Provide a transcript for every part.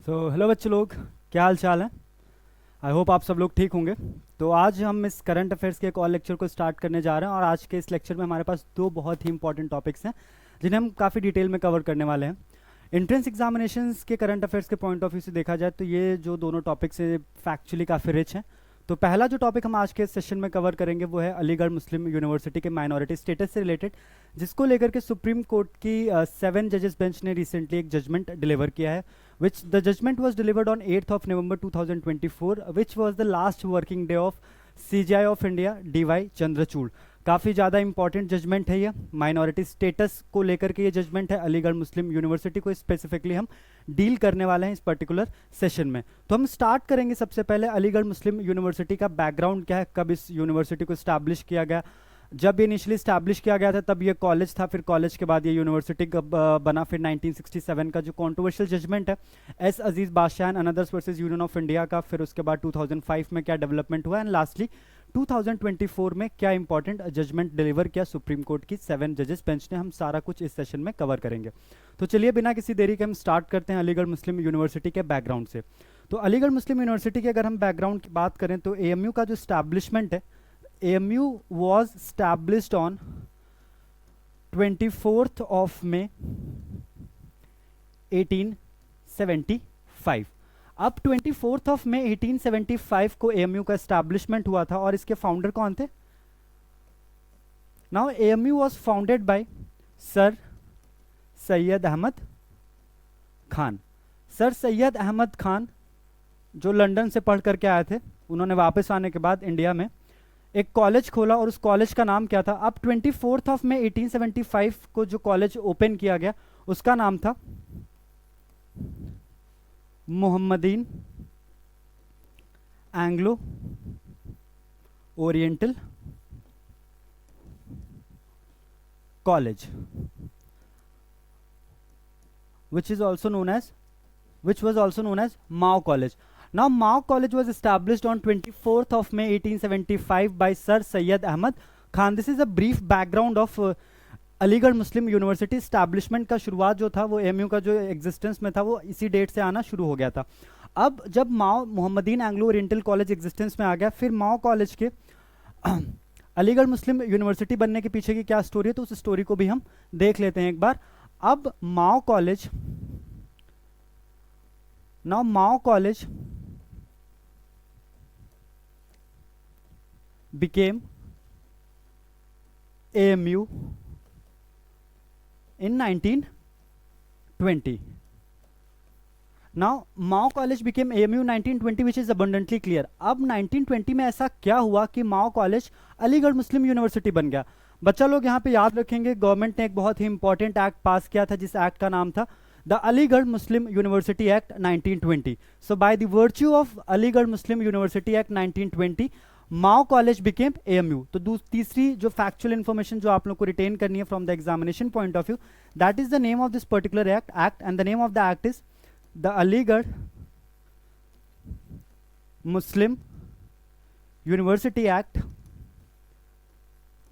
Hello बच्चे लोग, क्या हाल चाल है। आई होप आप सब लोग ठीक होंगे। तो आज हम इस करंट अफेयर्स के एक और लेक्चर को स्टार्ट करने जा रहे हैं और आज के इस लेक्चर में हमारे पास दो बहुत ही इंपॉर्टेंट टॉपिक्स हैं जिन्हें हम काफ़ी डिटेल में कवर करने वाले हैं। एंट्रेंस एग्जामिनेशंस के करंट अफेयर्स के पॉइंट ऑफ व्यू से देखा जाए तो ये जो दोनों टॉपिक्स हैं फैक्चुअली काफ़ी रिच हैं। तो पहला जो टॉपिक हम आज के इस सेशन में कवर करेंगे वो है अलीगढ़ मुस्लिम यूनिवर्सिटी के माइनॉरिटी स्टेटस से रिलेटेड, जिसको लेकर के सुप्रीम कोर्ट की 7 जजेस बेंच ने रिसेंटली एक जजमेंट डिलीवर किया है, which the judgment was delivered on 8th of November 2024, which was the last working day of CJI of India DY Chandrachud. काफ़ी ज़्यादा इंपॉर्टेंट जजमेंट है ये, माइनॉरिटी स्टेटस को लेकर के ये जजमेंट है। अलीगढ़ मुस्लिम यूनिवर्सिटी को स्पेसिफिकली हम डील करने वाले हैं इस पर्टिकुलर सेशन में। तो हम स्टार्ट करेंगे सबसे पहले अलीगढ़ मुस्लिम यूनिवर्सिटी का बैकग्राउंड क्या है, कब इस यूनिवर्सिटी को स्टैब्लिश किया गया। जब ये इनिशियली स्टैब्लिश किया गया था तब ये कॉलेज था, फिर कॉलेज के बाद ये यूनिवर्सिटी बना। फिर 1967 का जो कॉन्ट्रोवर्शियल जजमेंट है S Aziz Badshah and others versus Union of India का, फिर उसके बाद 2005 में क्या डेवलपमेंट हुआ एंड लास्टली 2024 में क्या इंपॉर्टेंट जजमेंट डिलीवर किया सुप्रीम कोर्ट की 7 जजेस बेंच ने, हम सारा कुछ इस सेशन में कवर करेंगे। तो चलिए बिना किसी देरी के हम स्टार्ट करते हैं अलीगढ़ मुस्लिम यूनिवर्सिटी के बैकग्राउंड से। तो अलीगढ़ मुस्लिम यूनिवर्सिटी के अगर हम बैकग्राउंड की बात करें तो AMU का जो स्टैब्लिशमेंट है, AMU was established on 24th of May 1875। अब 24th of May 1875 को AMU का एस्टैब्लिशमेंट हुआ था और इसके फाउंडर कौन थे। Now AMU was founded by sir Syed Ahmad Khan. Sir Syed Ahmad Khan जो लंदन से पढ़ करके आए थे, उन्होंने वापस आने के बाद इंडिया में एक कॉलेज खोला और उस कॉलेज का नाम क्या था। अब 24th of May 1875 को जो कॉलेज ओपन किया गया उसका नाम था Mohammedan Anglo Oriental College, which was also known as Mao College. Now Mao College was established on 24th of May 1875 by Sir Syed Ahmad Khan. This is a brief background of Aligarh Muslim university establishment का शुरुआत जो था वो AMU का जो existence में था वो इसी डेट से आना शुरू हो गया था। अब जब माओ Mohammedan Anglo Oriental college existence में आ गया, फिर माओ कॉलेज के अलीगढ़ मुस्लिम यूनिवर्सिटी बनने के पीछे की क्या स्टोरी है तो उस स्टोरी को भी हम देख लेते हैं एक बार। अब माओ college became AMU in 1920. Now Mao College became AMU 1920, which is abundantly clear. अब 1920 में ऐसा क्या हुआ कि माओ कॉलेज अलीगढ़ मुस्लिम यूनिवर्सिटी बन गया। बच्चा लोग यहाँ पे याद रखेंगे, गवर्नमेंट ने एक बहुत ही इंपॉर्टेंट एक्ट पास किया था जिस एक्ट का नाम था the Aligarh Muslim university act 1920। So by the virtue of Aligarh Muslim university act 1920 Mao college became AMU। तो तीसरी जो फैक्चुअल इंफॉर्मेशन जो आप लोग को रिटेन करनी है from the examination point of view, that is the name of this particular act and the name of the act is the Aligarh Muslim university act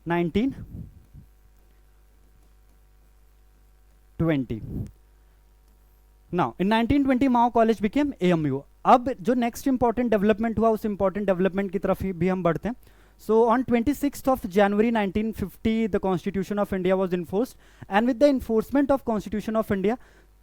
1920। Now in 1920 Mao College became AMU। अब जो next important development हुआ उस important development की तरफ भी हम बढ़ते हैं। So on 26th of January 1950 the Constitution of India was enforced, and with the enforcement of Constitution of India,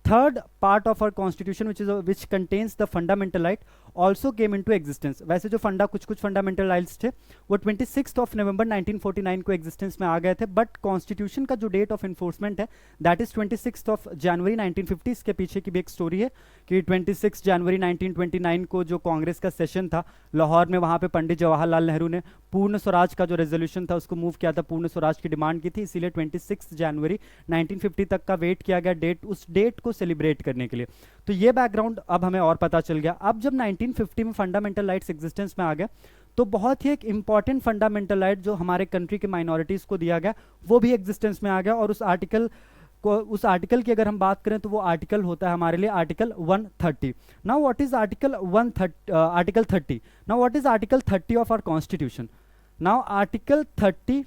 third part of our constitution which contains the fundamental right also came into existence। वैसे जो कुछ fundamental rights थे वो 26th of November 1949 को existence में आ गए थे, but constitution का जो डेट ऑफ इन्फोर्समेंट है that is 26th of January 1950। इसके पीछे की भी एक स्टोरी है कि 26 जनवरी 1929 को जो कांग्रेस का सेशन था लाहौर में, वहाँ पे पंडित जवाहरलाल नेहरू ने पूर्ण स्वराज का जो रेजोल्यूशन था उसको मूव किया था, पूर्ण स्वराज की डिमांड की थी, इसीलिए 26 जनवरी 1950 तक का वेट किया गया डेट, उस डेट को सेलिब्रेट करने के लिए। तो ये बैकग्राउंड अब हमें और पता चल गया। अब जब 1950 में फंडामेंटल राइट्स एग्जिस्टेंस में आ गया तो बहुत ही एक इंपॉर्टेंट फंडामेंटल राइट जो हमारे कंट्री के माइनॉरिटीज को दिया गया वो भी एग्जिस्टेंस में आ गया, और उस आर्टिकल की अगर हम बात करें तो वो आर्टिकल होता है हमारे लिए article 130। Now what is article 30? Now what is article 30 of our constitution? Now article 30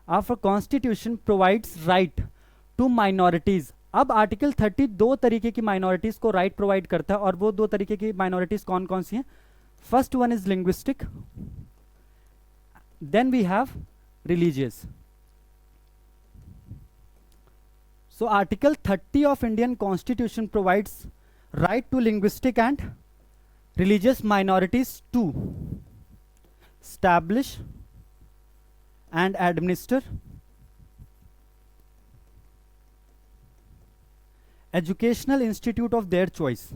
of our constitution provides right to minorities अब आर्टिकल 30 दो तरीके की माइनॉरिटीज को राइट प्रोवाइड करता है, और वो दो तरीके की माइनॉरिटीज कौन कौन सी हैं? First one is linguistic, then we have religious. So Article 30 of Indian Constitution provides right to linguistic and religious minorities to establish and administer educational institute of their choice.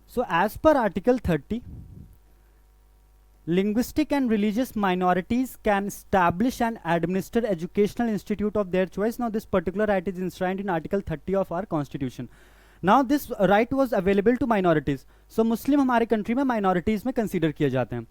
So as per Article 30, linguistic and religious minorities can establish and administer educational institute of their choice. Now this particular right is enshrined in Article 30 of our Constitution. Now this right was available to minorities. So Muslim हमारे country में minorities में consider किए जाते हैं.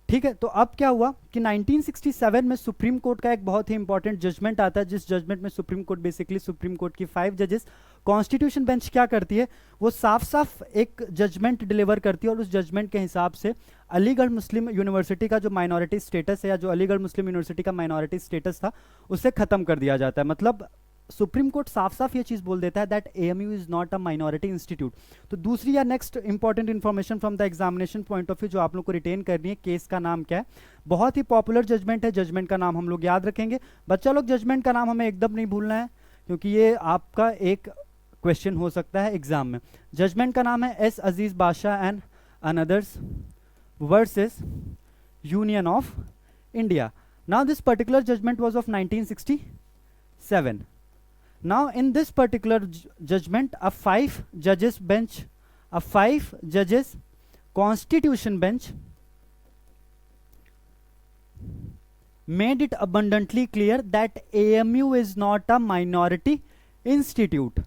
ठीक है, तो अब क्या हुआ कि 1967 में सुप्रीम कोर्ट का एक बहुत ही इंपॉर्टेंट जजमेंट आता है, जिस जजमेंट में supreme court basically supreme court की 5 जजेस कॉन्स्टिट्यूशन बेंच क्या करती है, वो साफ साफ एक जजमेंट डिलीवर करती है, और उस जजमेंट के हिसाब से अलीगढ़ मुस्लिम यूनिवर्सिटी का जो माइनॉरिटी स्टेटस है, या जो अलीगढ़ मुस्लिम यूनिवर्सिटी का माइनॉरिटी स्टेटस था, उसे खत्म कर दिया जाता है. मतलब सुप्रीम कोर्ट साफ साफ ये चीज बोल देता है that AMU is not a minority institute. तो दूसरी या next important information from the examination point of view जो आप लोग को रिटेन करनी है, केस का नाम क्या है. बहुत ही पॉपुलर जजमेंट है, जजमेंट का नाम हम लोग याद रखेंगे. बच्चा लोग जजमेंट का नाम हमें एकदम नहीं भूलना है, क्योंकि ये आपका एक क्वेश्चन हो सकता है एग्जाम में. जजमेंट का नाम है S Aziz Badshah and others versus Union of India. Now this particular judgment was of 1967. Now in this particular judgment, a 5 judges constitution bench made it abundantly clear that AMU is not a minority institute.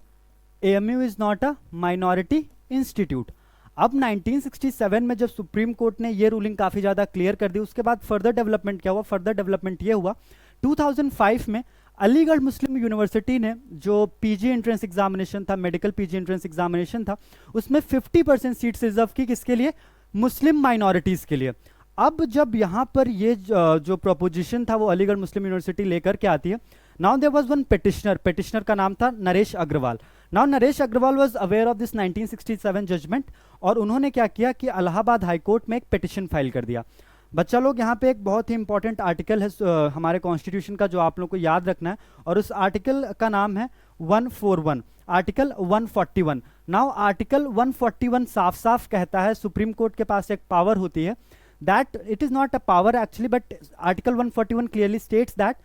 AMU is not a minority institute. अब 1967 में जब supreme court ने ये ruling काफी ज्यादा clear कर दी, उसके बाद फर्दर डेवलपमेंट क्या हुआ? फर्दर डेवलपमेंट ये हुआ 2005 में अलीगढ़ मुस्लिम यूनिवर्सिटी ने जो पीजी एंट्रेंस एग्जामिनेशन था, मेडिकल पीजी एंट्रेंस एग्जामिनेशन था, उसमें 50% सीट्स रिजर्व की किसके लिए? मुस्लिम माइनॉरिटीज के लिए. अब जब यहाँ पर ये जो प्रोपोजिशन था वो अलीगढ़ मुस्लिम यूनिवर्सिटी लेकर के आती है. Now there was one petitioner का नाम था Naresh Agarwal. Now Naresh Agarwal was aware of this 1967 judgment, और उन्होंने क्या किया कि इलाहाबाद हाई कोर्ट में एक पिटिशन फाइल कर दिया. बच्चा लोग यहाँ पे एक बहुत ही इंपॉर्टेंट आर्टिकल है हमारे कॉन्स्टिट्यूशन का, जो आप लोग को याद रखना है, और उस आर्टिकल का नाम है 141, आर्टिकल 141. नाउ आर्टिकल 141 साफ साफ कहता है सुप्रीम कोर्ट के पास एक पावर होती है, that it is not a power actually, but article 141 clearly states that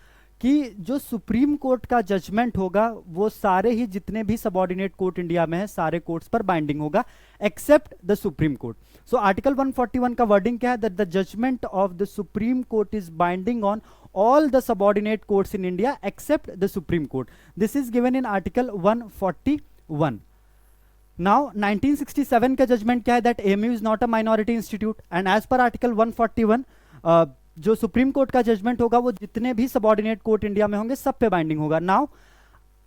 कि जो सुप्रीम कोर्ट का जजमेंट होगा वो सारे ही जितने भी सबऑर्डिनेट कोर्ट इंडिया में है सारे कोर्ट्स पर बाइंडिंग होगा except the Supreme Court. So article 141 का वर्डिंग क्या है? That the judgment of the Supreme Court is binding on all the subordinate courts in India except the Supreme Court. This is given in Article 141. Now 1967 का judgement क्या है? That AMU is not a minority institute, and as per Article 141 जो supreme court का judgement होगा वो जितने भी subordinate court India में होंगे सब पे बाइंडिंग होगा. Now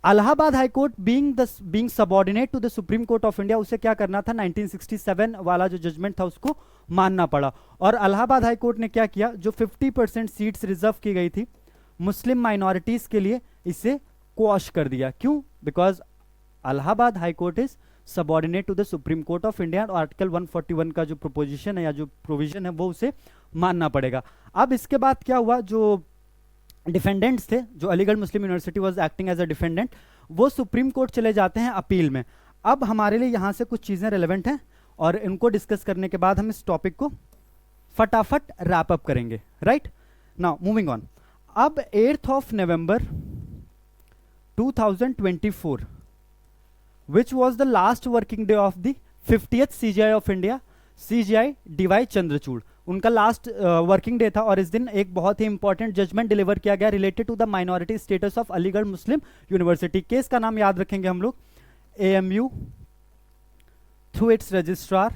Allahabad High Court being subordinate to the Supreme Court of India, उसे क्या करना था? 1967 वाला जो जजमेंट था उसको मानना पड़ा. और इलाहाबाद हाई कोर्ट ने क्या किया? जो 50% सीट्स रिजर्व की गई थी मुस्लिम माइनॉरिटीज के लिए, इसे क्वॉश कर दिया. क्यों? Because Allahabad High Court is subordinate to the Supreme Court of India, और आर्टिकल 141 का जो प्रोपोजिशन है या जो प्रोविजन है वो उसे मानना पड़ेगा. अब इसके बाद क्या हुआ? जो डिफेंडेंट्स थे, जो Aligarh Muslim University was acting as a defendant, वो सुप्रीम कोर्ट चले जाते हैं अपील में. अब हमारे लिए यहां से कुछ चीजें रिलेवेंट हैं, और इनको डिस्कस करने के बाद हम इस टॉपिक को फटाफट रैप अप करेंगे. Right now moving on. अब 8th of November 2024 which was the last working day of the 50th CGI of India, CGI DY Chandrachud, उनका लास्ट वर्किंग डे था. और इस दिन एक बहुत ही इंपॉर्टेंट जजमेंट डिलीवर किया गया related to the minority status of Aligarh Muslim University. Case का नाम याद रखेंगे हम लोग, AMU through its registrar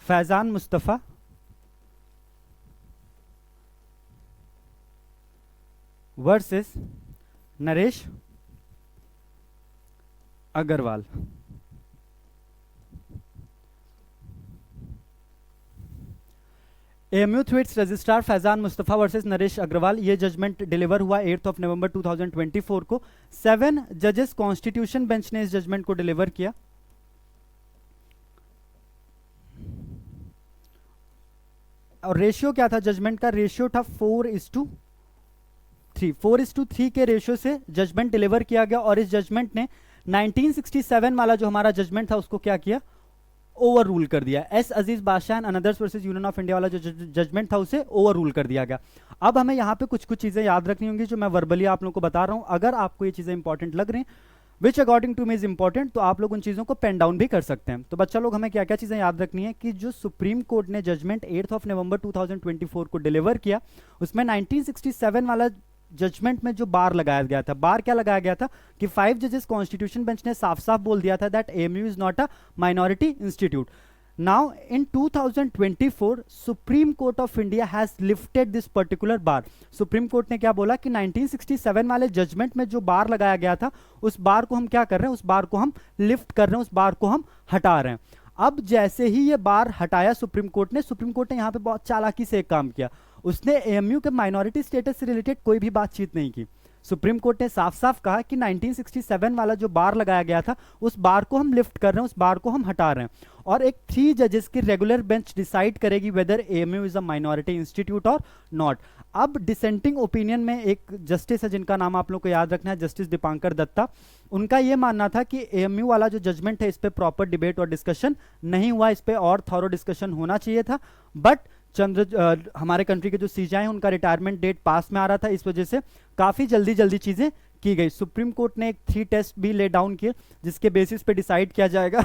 Faizan Mustafa versus Naresh Agarwal. AMU through its registrar Faizan Mustafa versus Naresh Agarwal, ये जजमेंट डिलीवर हुआ 8 नवंबर 2024 को। 7 जजेस कॉन्स्टिट्यूशन बेंच ने इस जजमेंट को डिलीवर किया। और रेशियो क्या था जजमेंट का? रेशियो था 4:3। 4:3 के रेशियो से जजमेंट डिलीवर किया गया और इस जजमेंट ने 1967 वाला जो हमारा जजमेंट था उसको क्या किया? ओवर रूल कर दिया। S Aziz Badshah and others versus Union of India वाला जो जजमेंट था उसे ओवर रूल कर दिया गया। अब हमें यहाँ पे कुछ कुछ चीजें याद रखनी होंगी जो मैं वर्बली आप लोगों को बता रहा हूँ। अगर आपको ये चीजें इंपॉर्टेंट लग रही हैं, which according to me is important, तो आप लोग उन चीजों को पेन डाउन भी कर सकते हैं। तो बच्चा लोग हमें क्या क्या चीजें याद रखनी है कि जो सुप्रीम कोर्ट ने जजमेंट 8 नवंबर 2024 को डिलीवर किया, उसमें 1967 वाला जजमेंट में जो बार लगाया गया था, बार क्या लगाया गया था कि 5 जजेस कॉन्स्टिट्यूशन बेंच ने साफ साफ बोल दिया था that AMU is not a minority institute. Now in 2024 Supreme Court of India has lifted this particular bar. Supreme Court ने क्या बोला कि 1967 वाले जजमेंट में जो बार लगाया गया था उस बार को हम क्या कर रहे हैं? उस बार को हम लिफ्ट कर रहे हैं, उस बार को हम हटा रहे हैं। अब जैसे ही ये बार हटाया सुप्रीम कोर्ट ने यहाँ पे बहुत चालाकी से एक काम किया। उसने एएमयू के माइनॉरिटी स्टेटस से रिलेटेड कोई भी बातचीत नहीं की। सुप्रीम कोर्ट ने साफ साफ कहा कि 1967 वाला जो बार लगाया गया था उस बार को हम लिफ्ट कर रहे हैं, उस बार को हम हटा रहे हैं। और एक 3 जजेस की रेगुलर बेंच डिसाइड करेगी whether AMU is a minority institute और नॉट। अब डिसेंटिंग ओपिनियन में एक जस्टिस है जिनका नाम आप लोग को याद रखना है, जस्टिस दीपांकर दत्ता। उनका यह मानना था कि एएमयू वाला जो जजमेंट है इस पे प्रॉपर डिबेट और डिस्कशन नहीं हुआ, इस पे और थॉरो डिस्कशन होना चाहिए था। बट हमारे कंट्री के जो सीजे हैं उनका रिटायरमेंट डेट पास में आ रहा था, इस वजह से काफी जल्दी जल्दी चीजें की गई। सुप्रीम कोर्ट ने एक 3 टेस्ट भी ले डाउन किए जिसके बेसिस पे डिसाइड किया जाएगा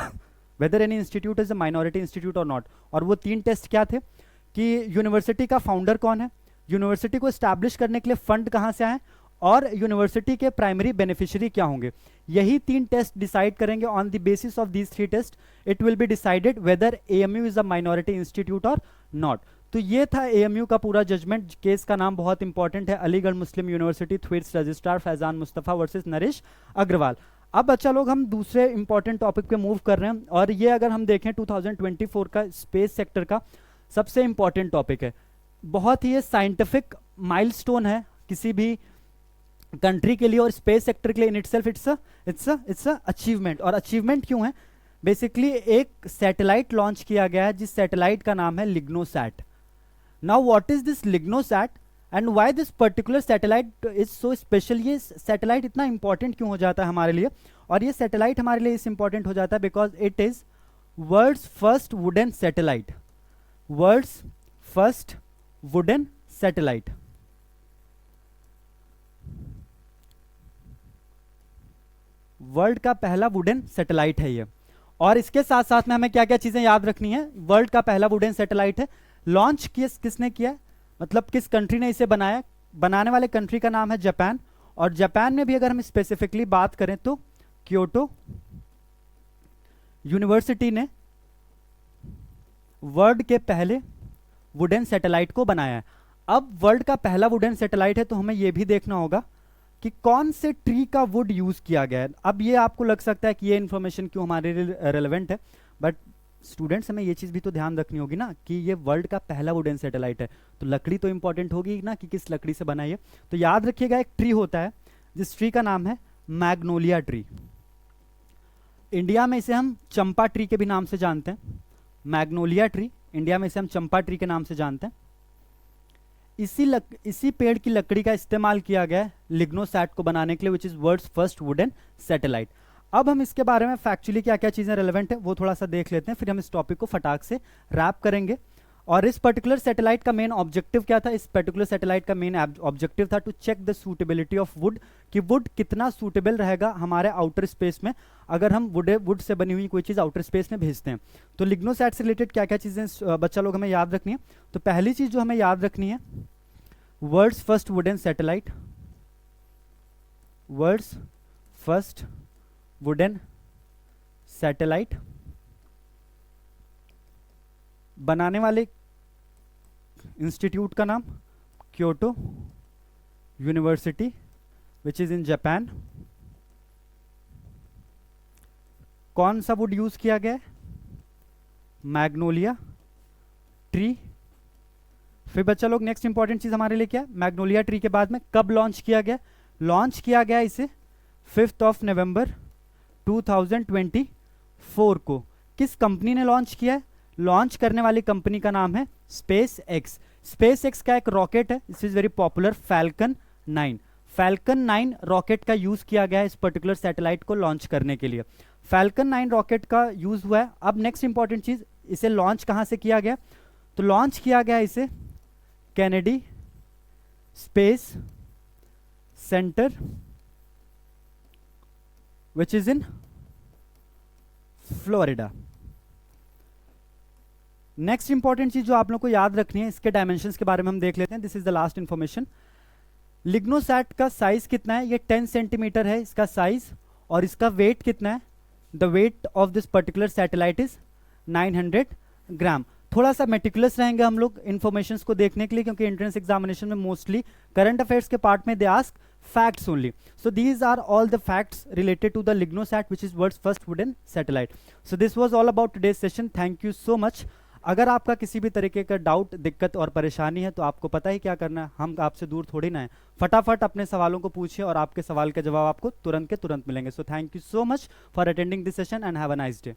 whether any institute is a minority institute और नॉट। और वो 3 टेस्ट क्या थे कि यूनिवर्सिटी का फाउंडर कौन है, यूनिवर्सिटी को एस्टैब्लिश करने के लिए फंड कहां से आए, और यूनिवर्सिटी के प्राइमरी बेनिफिशियरी क्या होंगे। यही 3 टेस्ट डिसाइड करेंगे। On the basis of these 3 test it will be decided whether AMU is a minority institute और नॉट। तो ये था एएमयू का पूरा जजमेंट। केस का नाम बहुत इंपॉर्टेंट है, Aligarh Muslim University through its registrar Faizan Mustafa versus Naresh Agarwal. अब बच्चा लोग हम दूसरे इंपॉर्टेंट टॉपिक पे मूव कर रहे हैं, और ये अगर हम देखें 2024 का स्पेस सेक्टर का सबसे इंपॉर्टेंट टॉपिक है। बहुत ही ये साइंटिफिक माइलस्टोन है किसी भी कंट्री के लिए और स्पेस सेक्टर के लिए। In itself it's a achievement. और अचीवमेंट क्यों है? बेसिकली एक सैटेलाइट लॉन्च किया गया है जिस सैटेलाइट का नाम है Lignosat. Now what is this Lignosat and why this particular satellite is so special? ये सैटेलाइट इतना इंपॉर्टेंट क्यों हो जाता है हमारे लिए? और ये सैटेलाइट हमारे लिए इस इंपॉर्टेंट हो जाता है because it is world's first wooden satellite. World's first wooden satellite. World का पहला वुडन सैटेलाइट है ये। और इसके साथ साथ में हमें क्या क्या चीजें याद रखनी है? वर्ल्ड का पहला वुडन सैटेलाइट है। लॉन्च किसने किया, मतलब किस कंट्री ने इसे बनाया? बनाने वाले कंट्री का नाम है जापान। और जापान में भी अगर हम स्पेसिफिकली बात करें तो क्योटो यूनिवर्सिटी ने वर्ल्ड के पहले वुडन सैटेलाइट को बनाया है। अब वर्ल्ड का पहला वुडन सैटेलाइट है तो हमें यह भी देखना होगा कि कौन से ट्री का वुड यूज किया गया है। अब ये आपको लग सकता है कि ये इंफॉर्मेशन क्यों हमारे लिए रेलेवेंट है, बट स्टूडेंट्स हमें ये चीज भी तो ध्यान रखनी होगी ना कि ये वर्ल्ड का पहला वुडन सैटेलाइट है, तो लकड़ी तो इंपॉर्टेंट होगी ना कि किस लकड़ी से बना है। तो याद रखिएगा एक ट्री होता है जिस ट्री का नाम है मैग्नोलिया ट्री। इंडिया में इसे हम चंपा ट्री के भी नाम से जानते हैं। मैग्नोलिया ट्री इंडिया में इसे हम चंपा ट्री के नाम से जानते हैं। इसी पेड़ की लकड़ी का इस्तेमाल किया गया है लिग्नोसैट को बनाने के लिए, which is world's first wooden satellite. अब हम इसके बारे में फैक्चुअली क्या क्या चीजें रेलेवेंट है वो थोड़ा सा देख लेते हैं, फिर हम इस टॉपिक को फटाक से रैप करेंगे। और इस पर्टिकुलर सैटेलाइट का मेन ऑब्जेक्टिव क्या था? इस पर्टिकुलर सैटेलाइट का मेन ऑब्जेक्टिव था to check the suitability of wood, कि वुड कितना सूटेबल रहेगा हमारे आउटर स्पेस में अगर हम वुड से बनी हुई कोई चीज आउटर स्पेस में भेजते हैं। तो लिग्नोसैट से रिलेटेड क्या क्या चीजें बच्चा लोग हमें याद रखनी है? तो पहली चीज जो हमें याद रखनी है, world's first wooden satellite. World's first wooden satellite बनाने वाले इंस्टीट्यूट का नाम Kyoto university which is in Japan. कौन सा वुड यूज किया गया है? Magnolia tree. फिर बच्चा लोग नेक्स्ट इंपॉर्टेंट चीज हमारे लिए क्या है, मैग्नोलिया ट्री के बाद में कब लॉन्च किया गया, लॉन्च किया गया इसे 5 नवंबर 2024 को। किस कंपनी ने लॉन्च किया है, लॉन्च करने वाली कंपनी का नाम है स्पेस एक्स। स्पेस एक्स का एक रॉकेट है, this is very popular, falcon 9। Falcon 9 rocket का यूज किया गया है इस पर्टिकुलर सैटेलाइट को लॉन्च करने के लिए। फैल्कन 9 रॉकेट का यूज हुआ है। अब नेक्स्ट इंपॉर्टेंट चीज, इसे लॉन्च कहां से किया गया, तो लॉन्च किया गया इसे Kennedy space centre which is in Florida. Next important चीज जो आप लोग को याद रखनी है, इसके डायमेंशंस के बारे में हम देख लेते हैं। This is the last information. Lignosat का साइज कितना है, ये 10 सेंटीमीटर है इसका साइज, और इसका वेट कितना है, the weight of this particular satellite is 900 ग्राम। थोड़ा सा मेटिकुलस रहेंगे हम लोग इन्फॉर्मेशंस को देखने के लिए, क्योंकि एंट्रेंस एग्जामिनेशन में मोस्टली करंट अफेयर्स के पार्ट में they ask facts only. So these are all the facts related to the Lignosat, which is world's first wooden satellite. So this was all about today's session. Thank you so much. अगर आपका किसी भी तरीके का doubt, दिक्कत और परेशानी है तो आपको पता ही क्या करना है, हम आपसे दूर थोड़ी ना है। फटाफट अपने सवालों को पूछिए और आपके सवाल के जवाब आपको तुरंत के तुरंत मिलेंगे। So thank you so much for attending this session and have a nice day.